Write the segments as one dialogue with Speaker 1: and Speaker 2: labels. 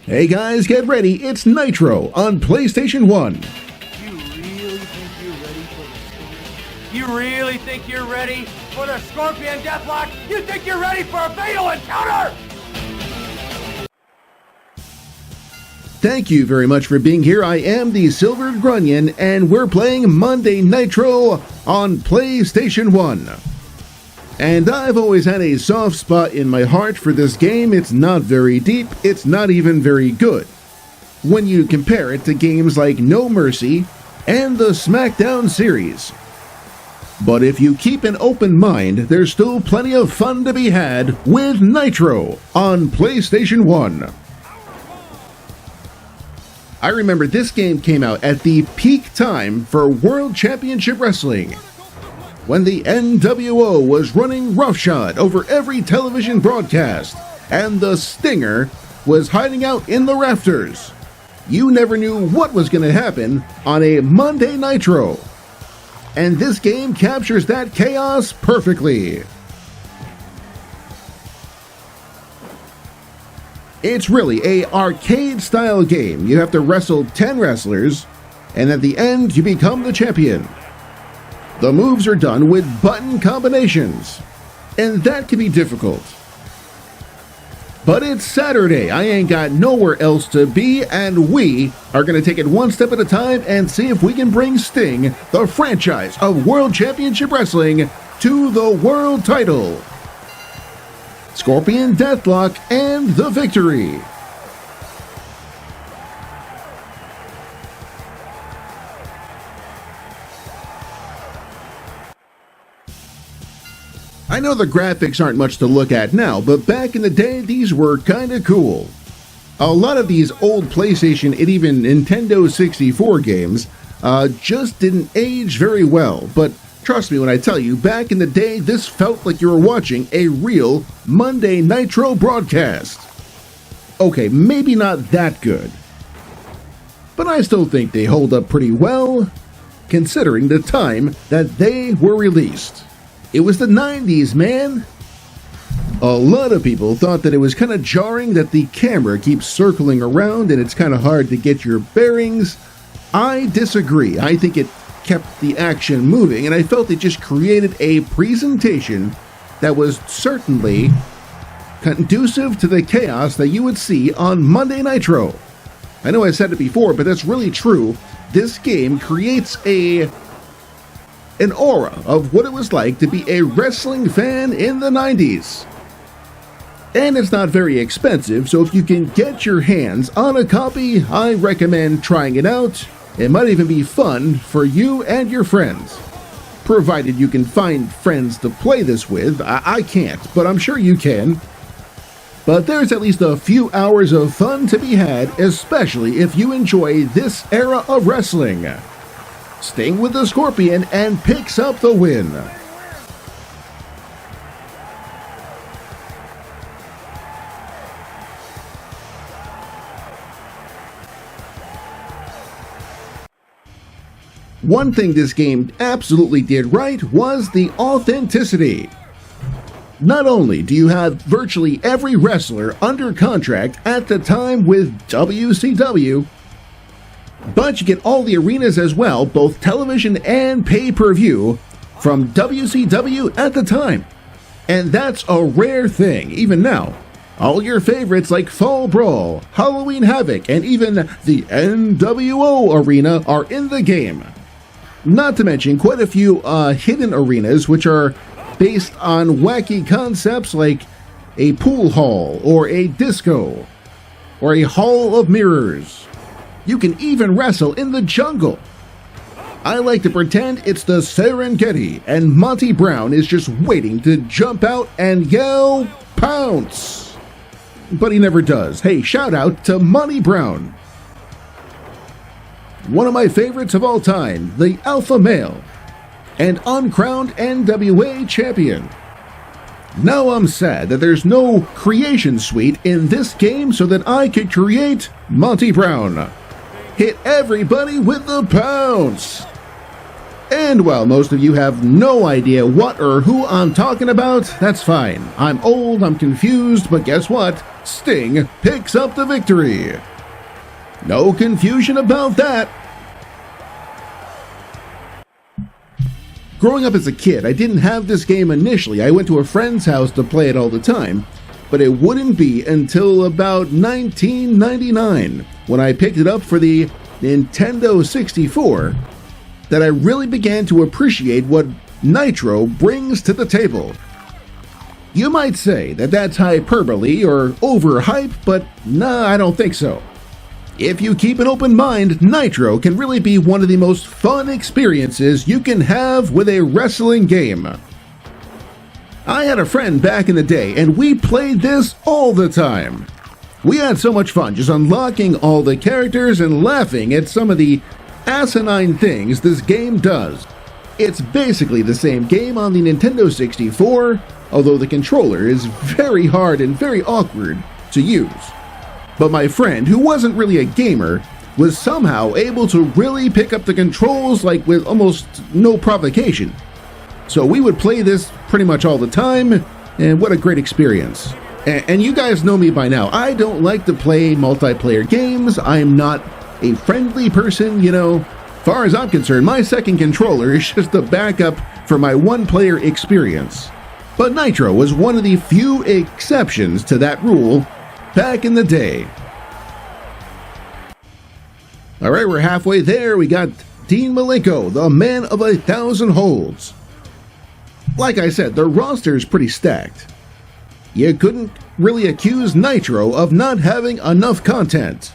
Speaker 1: Hey guys, get ready, it's Nitro on PlayStation 1.
Speaker 2: You really think you're ready for the Scorpion Deathlock? You think you're ready for a fatal encounter?
Speaker 1: Thank you very much for being here. I am the Silver Grunion, and we're playing Monday Nitro on PlayStation 1. And I've always had a soft spot in my heart for this game. It's not very deep, it's not even very good, when you compare it to games like No Mercy and the SmackDown series. But if you keep an open mind, there's still plenty of fun to be had with Nitro on PlayStation 1. I remember this game came out at the peak time for World Championship Wrestling, when the NWO was running roughshod over every television broadcast, and the Stinger was hiding out in the rafters. You never knew what was going to happen on a Monday Nitro. And this game captures that chaos perfectly. It's really an arcade-style game. You have to wrestle 10 wrestlers, and at the end, you become the champion. The moves are done with button combinations, and that can be difficult. But it's Saturday, I ain't got nowhere else to be, and we are going to take it one step at a time and see if we can bring Sting, the franchise of World Championship Wrestling, to the world title. Scorpion Deathlock and the victory. I know the graphics aren't much to look at now, but back in the day, these were kinda cool. A lot of these old PlayStation and even Nintendo 64 games just didn't age very well, but trust me when I tell you, back in the day, this felt like you were watching a real Monday Nitro broadcast. Okay, maybe not that good, but I still think they hold up pretty well, considering the time that they were released. It was the 90s, man. A lot of people thought that it was kind of jarring that the camera keeps circling around and it's kind of hard to get your bearings. I disagree. I think it kept the action moving, and I felt it just created a presentation that was certainly conducive to the chaos that you would see on Monday Nitro. I know I said it before, but that's really true. This game creates an aura of what it was like to be a wrestling fan in the 90s. And it's not very expensive, so if you can get your hands on a copy, I recommend trying it out. It might even be fun for you and your friends. Provided you can find friends to play this with. I can't, but I'm sure you can. But there's at least a few hours of fun to be had, especially if you enjoy this era of wrestling. Sting with the Scorpion and picks up the win. One thing this game absolutely did right was the authenticity. Not only do you have virtually every wrestler under contract at the time with WCW, but you get all the arenas as well, both television and pay-per-view, from WCW at the time. And that's a rare thing, even now. All your favorites like Fall Brawl, Halloween Havoc, and even the NWO arena are in the game. Not to mention quite a few hidden arenas which are based on wacky concepts like a pool hall, or a disco, or a hall of mirrors. You can even wrestle in the jungle. I like to pretend it's the Serengeti, and Monty Brown is just waiting to jump out and yell, "Pounce!" But he never does. Hey, shout out to Monty Brown. One of my favorites of all time, the Alpha Male, and uncrowned NWA champion. Now I'm sad that there's no creation suite in this game so that I could create Monty Brown. Hit everybody with the pounce! And while most of you have no idea what or who I'm talking about, that's fine. I'm old, I'm confused, but guess what? Sting picks up the victory. No confusion about that. Growing up as a kid, I didn't have this game initially. I went to a friend's house to play it all the time, but it wouldn't be until about 1999 when I picked it up for the Nintendo 64 that I really began to appreciate what Nitro brings to the table. You might say that that's hyperbole or overhype, but nah, I don't think so. If you keep an open mind, Nitro can really be one of the most fun experiences you can have with a wrestling game. I had a friend back in the day, and we played this all the time. We had so much fun just unlocking all the characters and laughing at some of the asinine things this game does. It's basically the same game on the Nintendo 64, although the controller is very hard and very awkward to use. But my friend, who wasn't really a gamer, was somehow able to really pick up the controls like with almost no provocation. So we would play this pretty much all the time, and what a great experience. And you guys know me by now, I don't like to play multiplayer games. I'm not a friendly person, you know. As far as I'm concerned, my second controller is just a backup for my one-player experience. But Nitro was one of the few exceptions to that rule back in the day. Alright, we're halfway there. We got Dean Malenko, the man of 1,000 holds. Like I said, the roster's pretty stacked. You couldn't really accuse Nitro of not having enough content.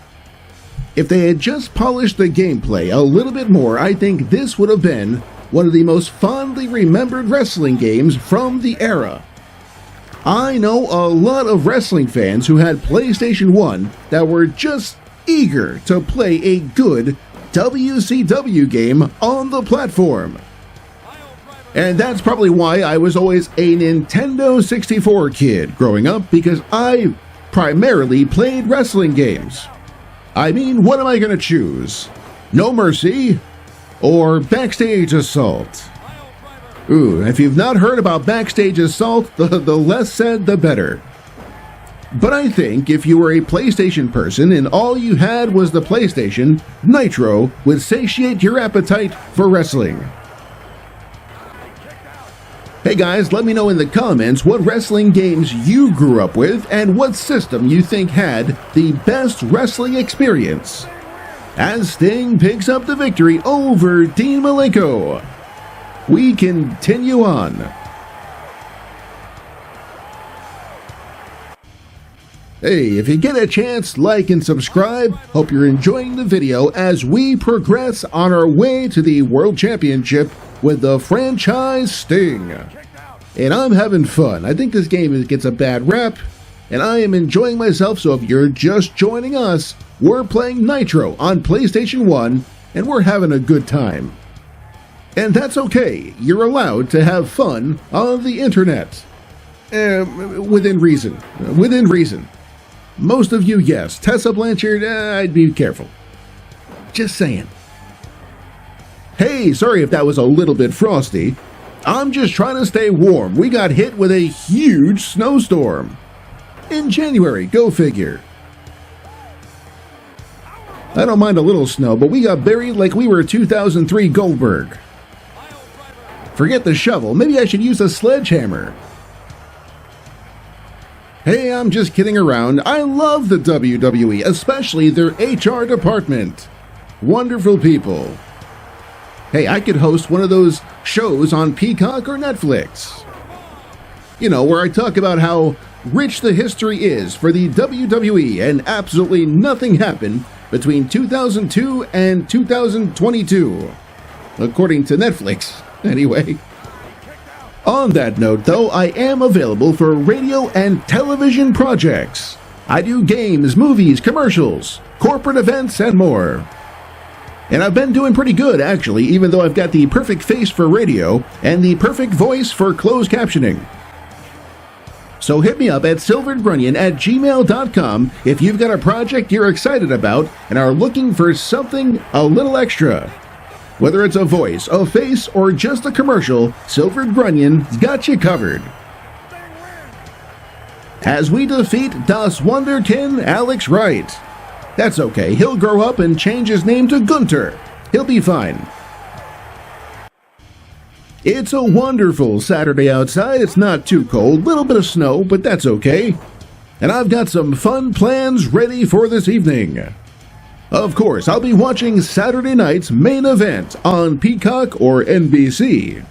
Speaker 1: If they had just polished the gameplay a little bit more, I think this would have been one of the most fondly remembered wrestling games from the era. I know a lot of wrestling fans who had PlayStation 1 that were just eager to play a good WCW game on the platform. And that's probably why I was always a Nintendo 64 kid growing up, because I primarily played wrestling games. I mean, what am I going to choose? No Mercy or Backstage Assault? Ooh, if you've not heard about Backstage Assault, the less said, the better. But I think if you were a PlayStation person and all you had was the PlayStation, Nitro would satiate your appetite for wrestling. Hey guys, let me know in the comments what wrestling games you grew up with and what system you think had the best wrestling experience. As Sting picks up the victory over Dean Malenko, we continue on. Hey, if you get a chance, like and subscribe. Hope you're enjoying the video as we progress on our way to the World Championship with the franchise Sting. And I'm having fun. I think this game gets a bad rap, and I am enjoying myself, so if you're just joining us, we're playing Nitro on PlayStation 1, and we're having a good time. And that's okay. You're allowed to have fun on the internet. Within reason. Within reason. Most of you, yes. Tessa Blanchard, I'd be careful. Just saying. Hey, sorry if that was a little bit frosty. I'm just trying to stay warm. We got hit with a huge snowstorm. In January, go figure. I don't mind a little snow, but we got buried like we were 2003 Goldberg. Forget the shovel, maybe I should use a sledgehammer. Hey, I'm just kidding around. I love the WWE, especially their HR department. Wonderful people. Hey, I could host one of those shows on Peacock or Netflix. You know, where I talk about how rich the history is for the WWE and absolutely nothing happened between 2002 and 2022. According to Netflix, anyway. On that note, though, I am available for radio and television projects. I do games, movies, commercials, corporate events, and more. And I've been doing pretty good, actually, even though I've got the perfect face for radio and the perfect voice for closed captioning. So hit me up at silvergrunion@gmail.com if you've got a project you're excited about and are looking for something a little extra. Whether it's a voice, a face, or just a commercial, Silver Grunion's got you covered. as we defeat Das Wunderkind Alex Wright. That's okay, he'll grow up and change his name to Gunter. He'll be fine. It's a wonderful Saturday outside. It's not too cold, little bit of snow, but that's okay. And I've got some fun plans ready for this evening. Of course, I'll be watching Saturday night's main event on Peacock or NBC,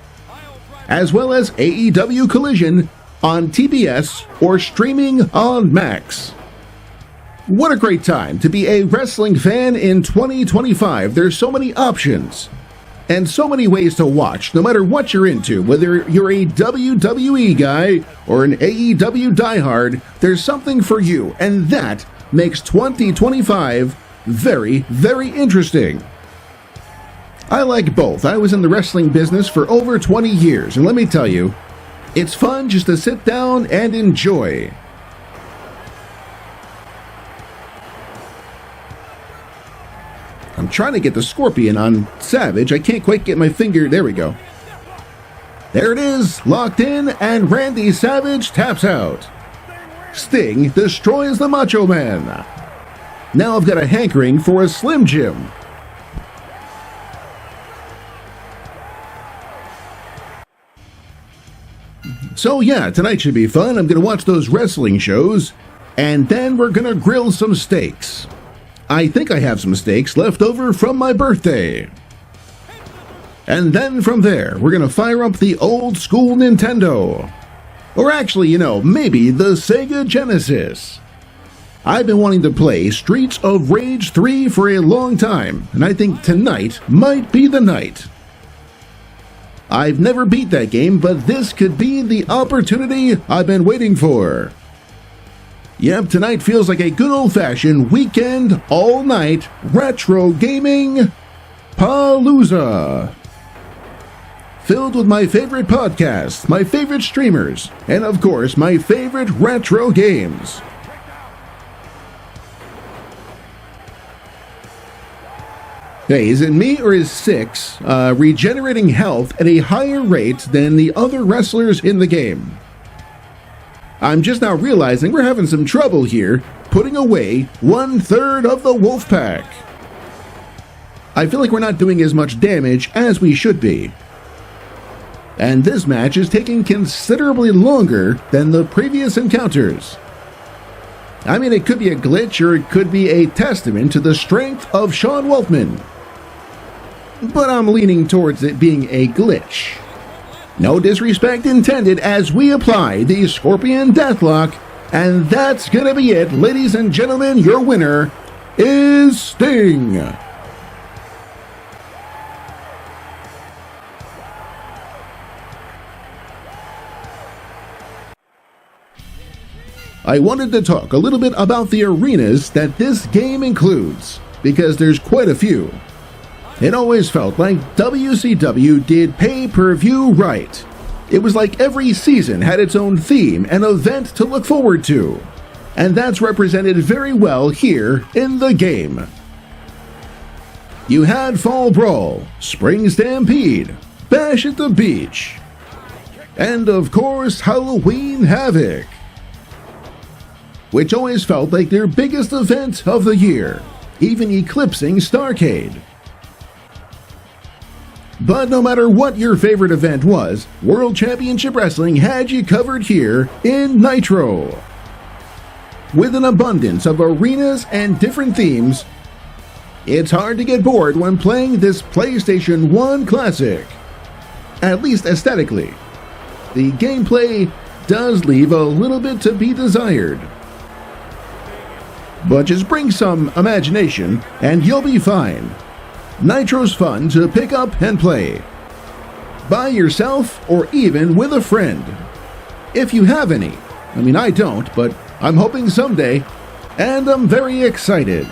Speaker 1: as well as AEW Collision on TBS or streaming on Max. What a great time to be a wrestling fan in 2025. There's so many options and so many ways to watch, no matter what you're into. Whether you're a WWE guy or an AEW diehard, there's something for you, and that makes 2025 very, very interesting. I like both. I was in the wrestling business for over 20 years, and let me tell you, it's fun just to sit down and enjoy. I'm trying to get the Scorpion on Savage. I can't quite get my finger. There we go. There it is, locked in, and Randy Savage taps out. Sting destroys the Macho Man. Now I've got a hankering for a Slim Jim. So yeah, tonight should be fun. I'm going to watch those wrestling shows, and then we're going to grill some steaks. I think I have some steaks left over from my birthday. And then from there, we're going to fire up the old school Nintendo. Or actually, maybe the Sega Genesis. I've been wanting to play Streets of Rage 3 for a long time, and I think tonight might be the night. I've never beat that game, but this could be the opportunity I've been waiting for. Yep, tonight feels like a good old-fashioned weekend, all-night, retro gaming palooza. Filled with my favorite podcasts, my favorite streamers, and of course, my favorite retro games. Hey, is it me or is Six regenerating health at a higher rate than the other wrestlers in the game? I'm just now realizing we're having some trouble here, putting away 1/3 of the wolf pack. I feel like we're not doing as much damage as we should be. And this match is taking considerably longer than the previous encounters. I mean, it could be a glitch or it could be a testament to the strength of Sean Waltman. But I'm leaning towards it being a glitch. No disrespect intended as we apply the Scorpion Deathlock, and that's gonna be it, ladies and gentlemen. Your winner is Sting. I wanted to talk a little bit about the arenas that this game includes, because there's quite a few. It always felt like WCW did pay-per-view right. It was like every season had its own theme and event to look forward to. And that's represented very well here in the game. You had Fall Brawl, Spring Stampede, Bash at the Beach, and of course Halloween Havoc, which always felt like their biggest event of the year, even eclipsing Starrcade. But no matter what your favorite event was, World Championship Wrestling had you covered here in Nitro. With an abundance of arenas and different themes, it's hard to get bored when playing this PlayStation 1 classic. At least aesthetically. The gameplay does leave a little bit to be desired. But just bring some imagination and you'll be fine. Nitro's fun to pick up and play. By yourself or even with a friend. If you have any. I mean, I don't, but I'm hoping someday. And I'm very excited.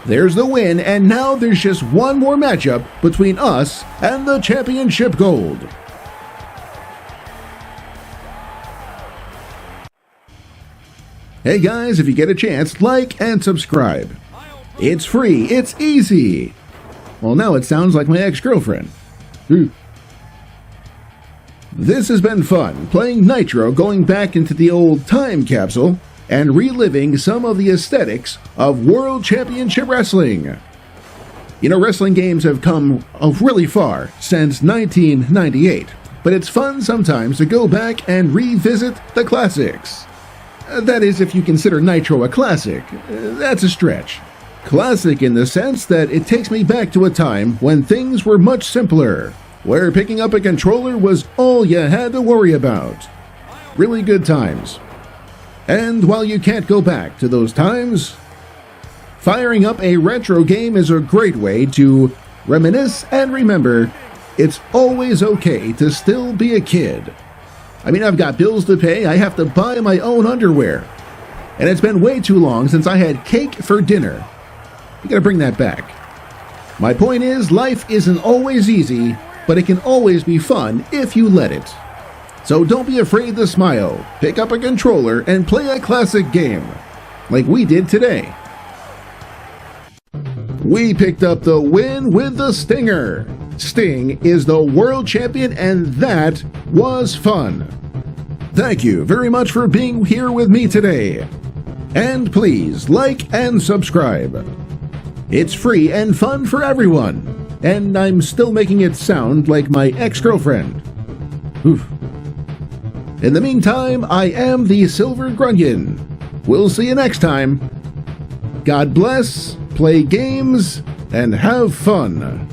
Speaker 1: There's the win, and now there's just one more matchup between us and the championship gold. Hey guys, if you get a chance, like and subscribe. It's free, it's easy. Well, now it sounds like my ex-girlfriend. This has been fun, playing Nitro, going back into the old time capsule, and reliving some of the aesthetics of World Championship Wrestling. You know, wrestling games have come really far since 1998, but it's fun sometimes to go back and revisit the classics. That is, if you consider Nitro a classic. That's a stretch. Classic in the sense that it takes me back to a time when things were much simpler, where picking up a controller was all you had to worry about. Really good times. And while you can't go back to those times, firing up a retro game is a great way to reminisce and remember it's always okay to still be a kid. I mean, I've got bills to pay, I have to buy my own underwear. And it's been way too long since I had cake for dinner. You gotta bring that back. My point is, life isn't always easy, but it can always be fun if you let it. So don't be afraid to smile, pick up a controller, and play a classic game, like we did today. We picked up the win with the Stinger. Sting is the world champion, and that was fun. Thank you very much for being here with me today. And please like and subscribe. It's free and fun for everyone. And I'm still making it sound like my ex-girlfriend. Oof. In the meantime, I am the Silver Grunion. We'll see you next time. God bless, play games, and have fun.